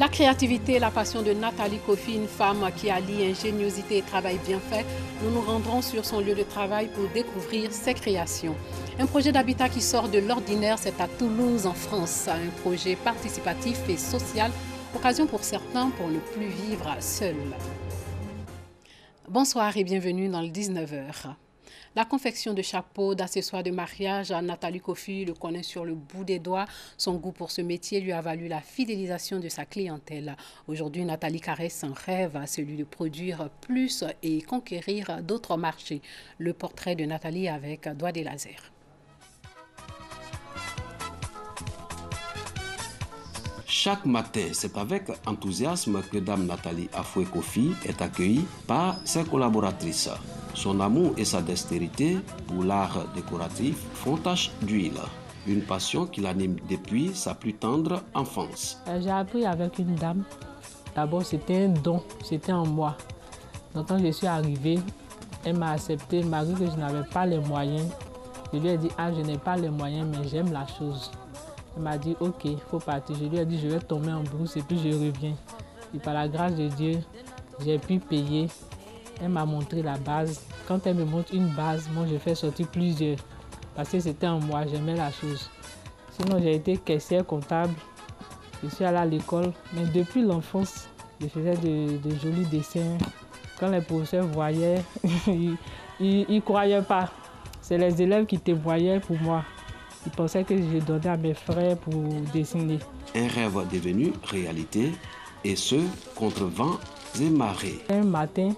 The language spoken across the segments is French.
La créativité et la passion de Nathalie Kofi, une femme qui allie ingéniosité et travail bien fait. Nous nous rendrons sur son lieu de travail pour découvrir ses créations. Un projet d'habitat qui sort de l'ordinaire, c'est à Toulouse, en France. Un projet participatif et social, occasion pour certains pour ne plus vivre seul. Bonsoir et bienvenue dans le 19h. La confection de chapeaux, d'accessoires de mariage, Nathalie Kofi le connaît sur le bout des doigts. Son goût pour ce métier lui a valu la fidélisation de sa clientèle. Aujourd'hui, Nathalie caresse un rêve, celui de produire plus et conquérir d'autres marchés. Le portrait de Nathalie avec Doigt des lasers. Chaque matin, c'est avec enthousiasme que Dame Nathalie Afoué Kofi est accueillie par ses collaboratrices. Son amour et sa dextérité pour l'art décoratif font tache d'huile. Une passion qui l'anime depuis sa plus tendre enfance. J'ai appris avec une dame. D'abord, c'était un don, c'était en moi. Donc, quand je suis arrivée, elle m'a accepté, malgré que je n'avais pas les moyens. Je lui ai dit, je n'ai pas les moyens, mais j'aime la chose. Elle m'a dit, ok, il faut partir. Je lui ai dit, je vais tomber en brousse et puis je reviens. Et par la grâce de Dieu, j'ai pu payer. Elle m'a montré la base. Quand elle me montre une base, moi je fais sortir plusieurs. Parce que c'était en moi, j'aimais la chose. Sinon, j'ai été caissière comptable. Je suis allée à l'école. Mais depuis l'enfance, je faisais de jolis dessins. Quand les professeurs voyaient, ils ne croyaient pas. C'est les élèves qui témoignaient pour moi. Ils pensaient que je donnais à mes frères pour dessiner. Un rêve devenu réalité, et ce, contre vent et marée. Un matin,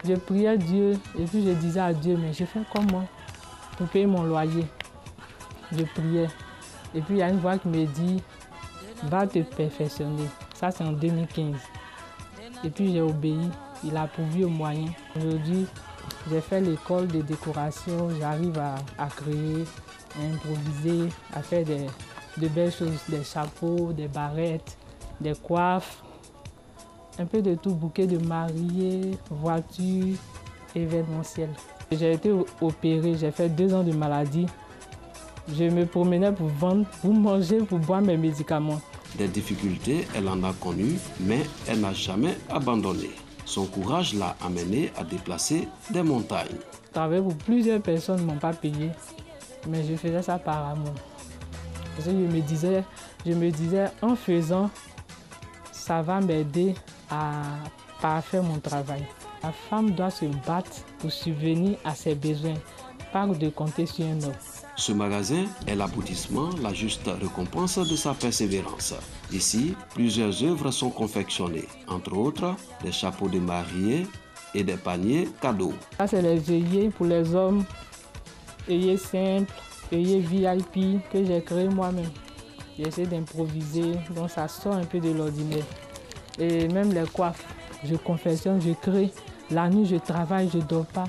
je priais Dieu et puis je disais à Dieu, mais je fais comment pour payer mon loyer? Je priais. Et puis il y a une voix qui me dit, va te perfectionner. Ça, c'est en 2015. Et puis j'ai obéi. Il a pourvu aux moyens. Aujourd'hui, j'ai fait l'école de décoration. J'arrive à créer, à improviser, à faire de belles choses, des chapeaux, des barrettes, des coiffes, un peu de tout, bouquet de mariés, voitures, événementiel. J'ai été opérée, j'ai fait 2 ans de maladie. Je me promenais pour vendre, pour manger, pour boire mes médicaments. Des difficultés, elle en a connues, mais elle n'a jamais abandonné. Son courage l'a amenée à déplacer des montagnes. Je travaillais pour plusieurs personnes, ne m'ont pas payé, mais je faisais ça par amour. Parce que je me disais, en faisant, ça va m'aider à parfaire mon travail. La femme doit se battre pour subvenir à ses besoins, pas de compter sur un homme. Ce magasin est l'aboutissement, la juste récompense de sa persévérance. Ici, plusieurs œuvres sont confectionnées, entre autres des chapeaux de mariés et des paniers cadeaux. Ça, c'est les œillets pour les hommes, œillets simples, œillets VIP que j'ai créé moi-même. J'essaie d'improviser, donc ça sort un peu de l'ordinaire. Et même les coiffes, je confectionne, je crée. La nuit, je travaille, je ne dors pas.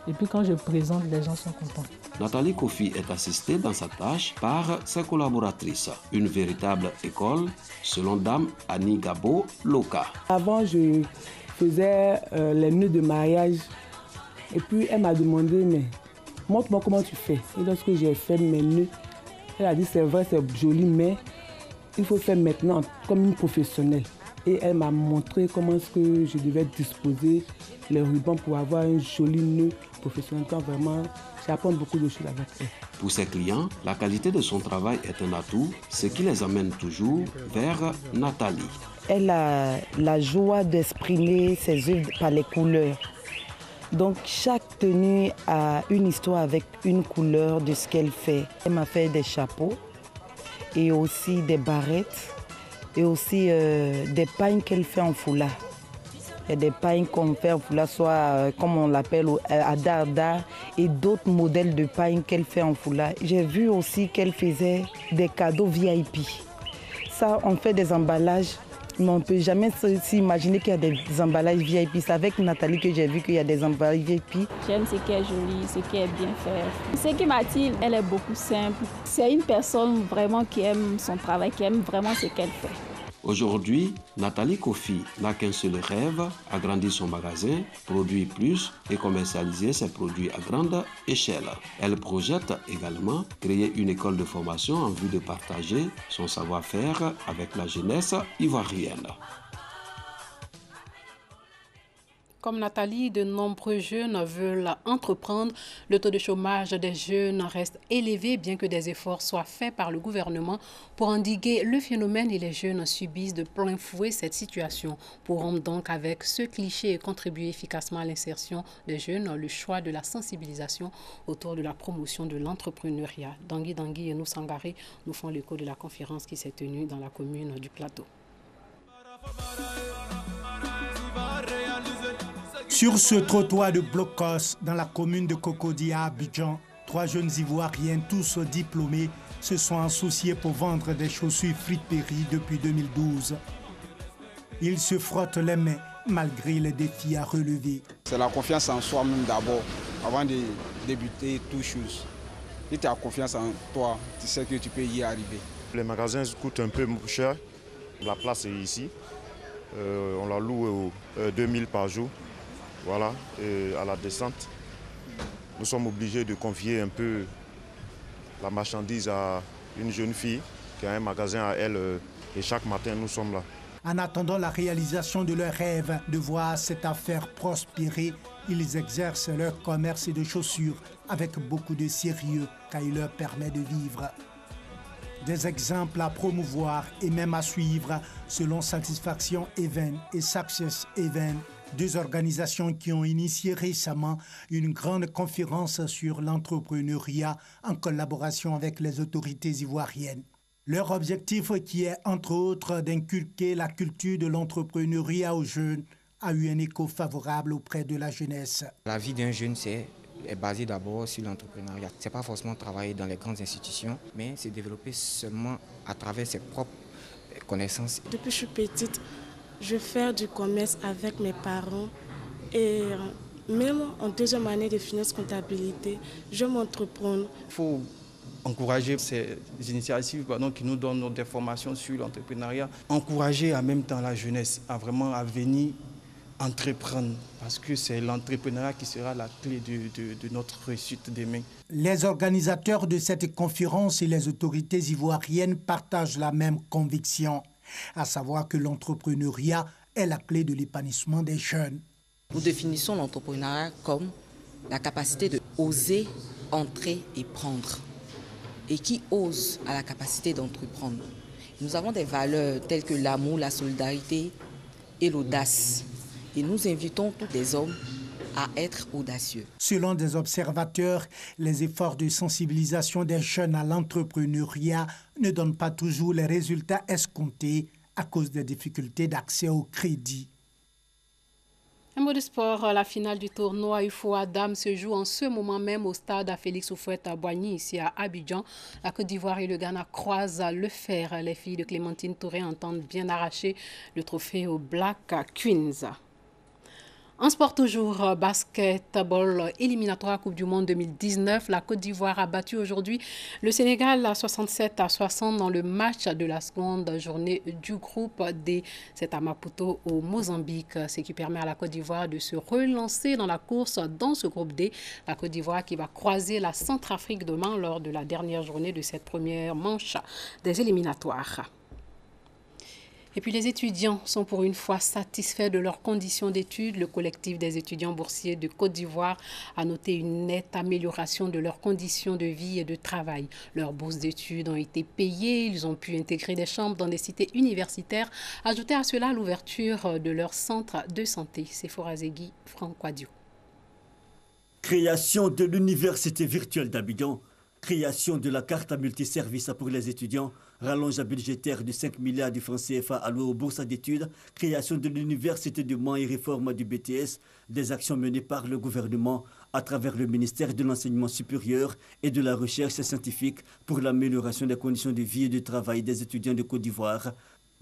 Et puis quand je présente, les gens sont contents. Nathalie Kofi est assistée dans sa tâche par ses collaboratrices. Une véritable école, selon Dame Annie Gabo Loka. Avant, je faisais les nœuds de mariage. Et puis elle m'a demandé, mais montre-moi comment tu fais. Et lorsque j'ai fait mes nœuds, elle a dit, c'est vrai, c'est joli, mais il faut faire maintenant comme une professionnelle. Et elle m'a montré comment est-ce que je devais disposer les rubans pour avoir un joli nœud professionnel. Quand vraiment, j'apprends beaucoup de choses avec elle. Pour ses clients, la qualité de son travail est un atout, ce qui les amène toujours vers Nathalie. Elle a la joie d'exprimer ses œuvres par les couleurs. Donc chaque tenue a une histoire avec une couleur de ce qu'elle fait. Elle m'a fait des chapeaux et aussi des barrettes. Et aussi des pagnes qu'elle fait en foulard. Il y a des pagnes qu'on fait en foulard, soit comme on l'appelle à Darda, et d'autres modèles de pagnes qu'elle fait en foulard. J'ai vu aussi qu'elle faisait des cadeaux VIP. Ça, on fait des emballages, mais on ne peut jamais s'imaginer qu'il y a des emballages VIP. C'est avec Nathalie que j'ai vu qu'il y a des emballages VIP. J'aime ce qui est joli, ce qui est bien fait. Ce qui m'attire, elle est beaucoup simple. C'est une personne vraiment qui aime son travail, qui aime vraiment ce qu'elle fait. Aujourd'hui, Nathalie Kofi n'a qu'un seul rêve, agrandir son magasin, produire plus et commercialiser ses produits à grande échelle. Elle projette également créer une école de formation en vue de partager son savoir-faire avec la jeunesse ivoirienne. Comme Nathalie, de nombreux jeunes veulent entreprendre. Le taux de chômage des jeunes reste élevé, bien que des efforts soient faits par le gouvernement pour endiguer le phénomène, et les jeunes subissent de plein fouet cette situation. Pour rompre donc avec ce cliché et contribuer efficacement à l'insertion des jeunes, le choix de la sensibilisation autour de la promotion de l'entrepreneuriat. Dangui et nous Sangari nous font l'écho de la conférence qui s'est tenue dans la commune du Plateau. Sur ce trottoir de blocos dans la commune de Cocody à Abidjan, 3 jeunes Ivoiriens, tous diplômés, se sont associés pour vendre des chaussures friperies depuis 2012. Ils se frottent les mains malgré les défis à relever. C'est la confiance en soi-même d'abord, avant de débuter toute chose. Si tu as confiance en toi, tu sais que tu peux y arriver. Les magasins coûtent un peu cher. La place est ici. On la loue 2000 par jour. Voilà, et à la descente, nous sommes obligés de confier un peu la marchandise à une jeune fille qui a un magasin à elle, et chaque matin nous sommes là. En attendant la réalisation de leur rêve de voir cette affaire prospérer, ils exercent leur commerce de chaussures avec beaucoup de sérieux car il leur permet de vivre. Des exemples à promouvoir et même à suivre selon Satisfaction Event et Success Event, 2 organisations qui ont initié récemment une grande conférence sur l'entrepreneuriat en collaboration avec les autorités ivoiriennes. Leur objectif, qui est entre autres d'inculquer la culture de l'entrepreneuriat aux jeunes, a eu un écho favorable auprès de la jeunesse. La vie d'un jeune, est basée d'abord sur l'entrepreneuriat. Ce n'est pas forcément travailler dans les grandes institutions, mais c'est développer seulement à travers ses propres connaissances. Depuis que je suis petite, je fais du commerce avec mes parents et même en 2e année de finance comptabilité, je m'entreprends. Il faut encourager ces initiatives qui nous donnent des formations sur l'entrepreneuriat. Encourager en même temps la jeunesse à vraiment venir entreprendre, parce que c'est l'entrepreneuriat qui sera la clé de notre réussite demain. Les organisateurs de cette conférence et les autorités ivoiriennes partagent la même conviction, à savoir que l'entrepreneuriat est la clé de l'épanouissement des jeunes. Nous définissons l'entrepreneuriat comme la capacité de oser, entrer et prendre. Et qui ose a la capacité d'entreprendre. Nous avons des valeurs telles que l'amour, la solidarité et l'audace. Et nous invitons tous les hommes à être audacieux. Selon des observateurs, les efforts de sensibilisation des jeunes à l'entrepreneuriat ne donnent pas toujours les résultats escomptés à cause des difficultés d'accès au crédit. Un mot de sport, la finale du tournoi UFOA Dames se joue en ce moment même au stade Félix Houphouët à Boigny, ici à Abidjan. La Côte d'Ivoire et le Ghana croisent le fer. Les filles de Clémentine Touré entendent bien arracher le trophée aux Black Queens. En sport toujours, basketball éliminatoire Coupe du Monde 2019. La Côte d'Ivoire a battu aujourd'hui le Sénégal à 67-60 dans le match de la seconde journée du groupe D. C'est à Maputo au Mozambique, ce qui permet à la Côte d'Ivoire de se relancer dans la course dans ce groupe D. La Côte d'Ivoire qui va croiser la Centrafrique demain lors de la dernière journée de cette première manche des éliminatoires. Et puis les étudiants sont pour une fois satisfaits de leurs conditions d'études. Le collectif des étudiants boursiers de Côte d'Ivoire a noté une nette amélioration de leurs conditions de vie et de travail. Leurs bourses d'études ont été payées, ils ont pu intégrer des chambres dans des cités universitaires. Ajoutez à cela l'ouverture de leur centre de santé. Sephora Zegui, Franck Quadio. Création de l'université virtuelle d'Abidjan. Création de la carte à multiservices pour les étudiants, rallonge budgétaire de 5 milliards de francs CFA alloués aux bourses d'études, création de l'université de Mans et réforme du BTS, des actions menées par le gouvernement à travers le ministère de l'Enseignement supérieur et de la Recherche scientifique pour l'amélioration des conditions de vie et de travail des étudiants de Côte d'Ivoire.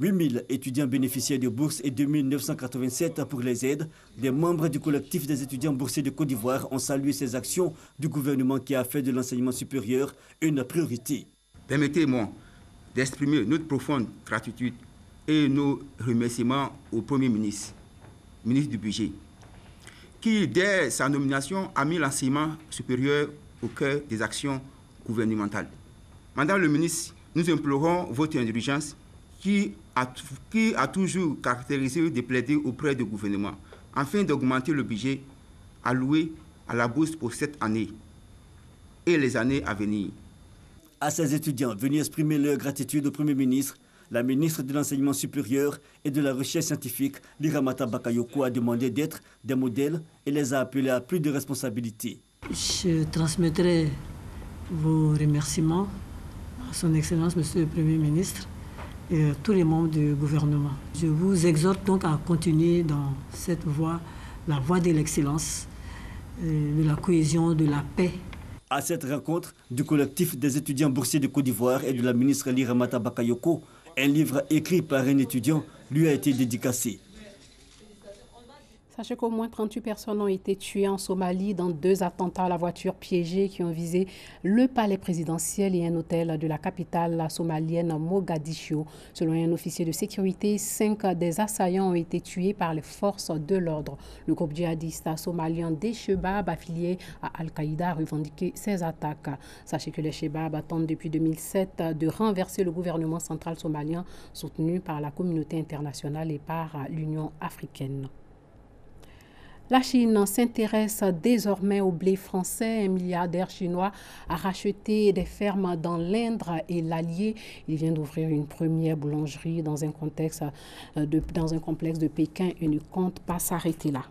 8000 étudiants bénéficiaires de bourses et 2987 pour les aides. Des membres du collectif des étudiants boursiers de Côte d'Ivoire ont salué ces actions du gouvernement qui a fait de l'enseignement supérieur une priorité. Permettez-moi d'exprimer notre profonde gratitude et nos remerciements au Premier ministre, ministre du Budget, qui, dès sa nomination, a mis l'enseignement supérieur au cœur des actions gouvernementales. Madame le ministre, nous implorons votre indulgence qui a toujours caractérisé de plaider auprès du gouvernement afin d'augmenter le budget alloué à la bourse pour cette année et les années à venir. À ces étudiants venus exprimer leur gratitude au Premier ministre, la ministre de l'Enseignement supérieur et de la Recherche scientifique, Liramata Bakayoko, a demandé d'être des modèles et les a appelés à plus de responsabilités. Je transmettrai vos remerciements à son Excellence, Monsieur le Premier ministre, et à tous les membres du gouvernement. Je vous exhorte donc à continuer dans cette voie, la voie de l'excellence, de la cohésion, de la paix. À cette rencontre du collectif des étudiants boursiers de Côte d'Ivoire et de la ministre Liramata Bakayoko, un livre écrit par un étudiant lui a été dédicacé. Sachez qu'au moins 38 personnes ont été tuées en Somalie dans 2 attentats à la voiture piégée qui ont visé le palais présidentiel et un hôtel de la capitale somalienne Mogadiscio. Selon un officier de sécurité, 5 des assaillants ont été tués par les forces de l'ordre. Le groupe djihadiste somalien des Chebab, affilié à Al-Qaïda, a revendiqué ces attaques. Sachez que les Chebab tentent depuis 2007 de renverser le gouvernement central somalien soutenu par la communauté internationale et par l'Union africaine. La Chine s'intéresse désormais au blé français. Un milliardaire chinois a racheté des fermes dans l'Indre et l'Allier. Il vient d'ouvrir une première boulangerie dans un complexe de Pékin et ne compte pas s'arrêter là.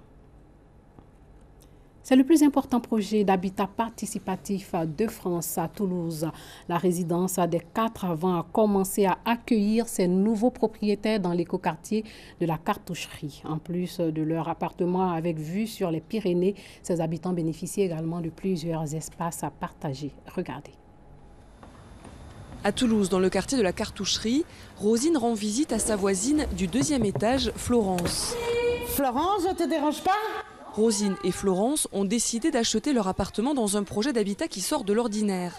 C'est le plus important projet d'habitat participatif de France à Toulouse. La résidence des 4 vents a commencé à accueillir ses nouveaux propriétaires dans l'écoquartier de la Cartoucherie. En plus de leur appartement avec vue sur les Pyrénées, ses habitants bénéficient également de plusieurs espaces à partager. Regardez. À Toulouse, dans le quartier de la Cartoucherie, Rosine rend visite à sa voisine du 2e étage, Florence. Florence, ça te dérange pas ? Rosine et Florence ont décidé d'acheter leur appartement dans un projet d'habitat qui sort de l'ordinaire.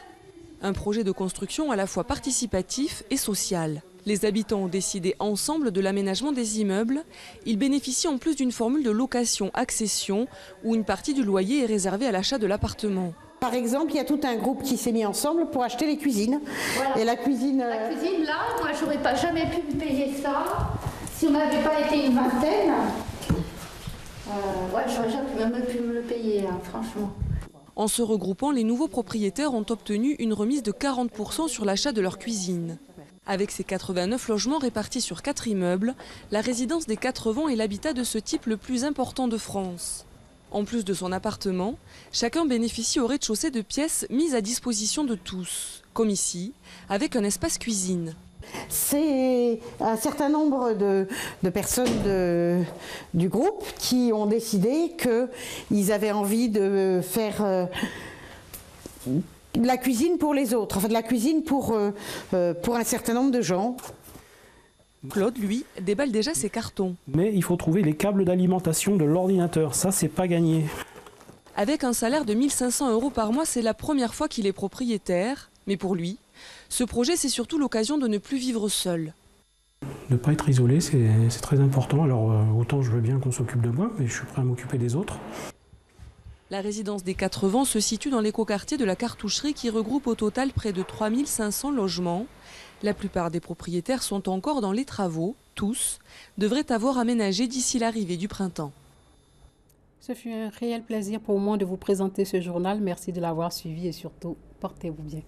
Un projet de construction à la fois participatif et social. Les habitants ont décidé ensemble de l'aménagement des immeubles. Ils bénéficient en plus d'une formule de location-accession où une partie du loyer est réservée à l'achat de l'appartement. Par exemple, il y a tout un groupe qui s'est mis ensemble pour acheter les cuisines. Voilà. Et la cuisine... La cuisine, là, moi, j'aurais pas jamais pu me payer ça si on n'avait pas été une vingtaine. Ouais, j'aurais jamais pu me le payer, hein, franchement. En se regroupant, les nouveaux propriétaires ont obtenu une remise de 40% sur l'achat de leur cuisine. Avec ses 89 logements répartis sur 4 immeubles, la résidence des 4 vents est l'habitat de ce type le plus important de France. En plus de son appartement, chacun bénéficie au rez-de-chaussée de pièces mises à disposition de tous, comme ici, avec un espace cuisine. C'est un certain nombre de personnes du groupe qui ont décidé qu'ils avaient envie de faire de la cuisine pour les autres, enfin de la cuisine pour un certain nombre de gens. Claude, lui, déballe déjà ses cartons. Mais il faut trouver les câbles d'alimentation de l'ordinateur, ça c'est pas gagné. Avec un salaire de 1 500 € par mois, c'est la première fois qu'il est propriétaire, mais pour lui, ce projet, c'est surtout l'occasion de ne plus vivre seul. Ne pas être isolé, c'est très important. Alors autant je veux bien qu'on s'occupe de moi, mais je suis prêt à m'occuper des autres. La résidence des 4 vents se situe dans l'écoquartier de la Cartoucherie qui regroupe au total près de 3 500 logements. La plupart des propriétaires sont encore dans les travaux. Tous devraient avoir aménagé d'ici l'arrivée du printemps. Ce fut un réel plaisir pour moi de vous présenter ce journal. Merci de l'avoir suivi et surtout, portez-vous bien.